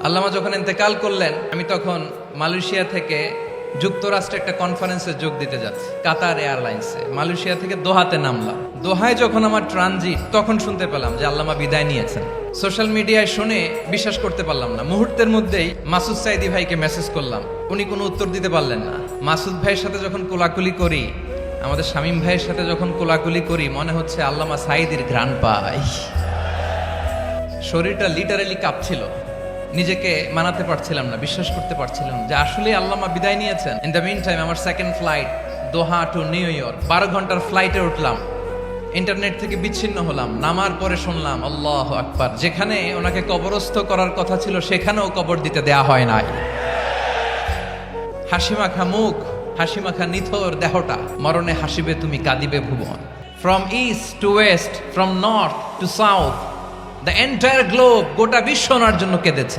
আল্লামা যখন ইন্তেকাল করলেন, আমি তখন মালয়েশিয়া থেকে যুক্তরাষ্ট্রে একটা কনফারেন্সে যোগ দিতে যাচ্ছি, কাতার এয়ারলাইন্সে। মালয়েশিয়া থেকে দোহাতে নামলাম। দোহায় যখন আমার ট্রানজিট, তখন শুনতে পেলাম যে আল্লামা বিদায় নিয়েছেন। সোশ্যাল মিডিয়ায় শুনে বিশ্বাস করতে পারলাম না। মুহূর্তের মধ্যেই মাসুদ সাইদি ভাইকে মেসেজ করলাম, উনি কোনো উত্তর দিতে পারলেন না। মাসুদ ভাইয়ের সাথে যখন কোলাকুলি করি, আমাদের শামীম ভাইয়ের সাথে যখন কোলাকুলি করি, মনে হচ্ছে আল্লামা সাইদির ঘ্রাণ পাই। শরীরটা লিটারালি কাঁপছিল, নিজেকে মানাতে পারছিলাম না, বিশ্বাস করতে পারছিলাম যে আসলে আল্লামা বিদায় নিয়েছেন। ইন দ্য মিন টাইম আমার সেকেন্ড ফ্লাইট দোহা টু নিউ ইয়র্ক, 12 ঘন্টার ফ্লাইটে উঠলাম, ইন্টারনেট থেকে বিচ্ছিন্ন হলাম। নামার পরে শুনলাম আল্লাহু আকবার, যেখানে ওনাকে কবরস্থ করার কথা ছিল সেখানেও কবর দিতে দেয়া হয় নাই। হাসিমাখা মুখ, হাসিমাখা নিথর দেহটা, মরণে হাসিবে তুমি কাঁদিবে ভুবন। From east to west, from north to south, the entire globe, গোটা বিশ্ব ওনার জন্য কেঁদেছে।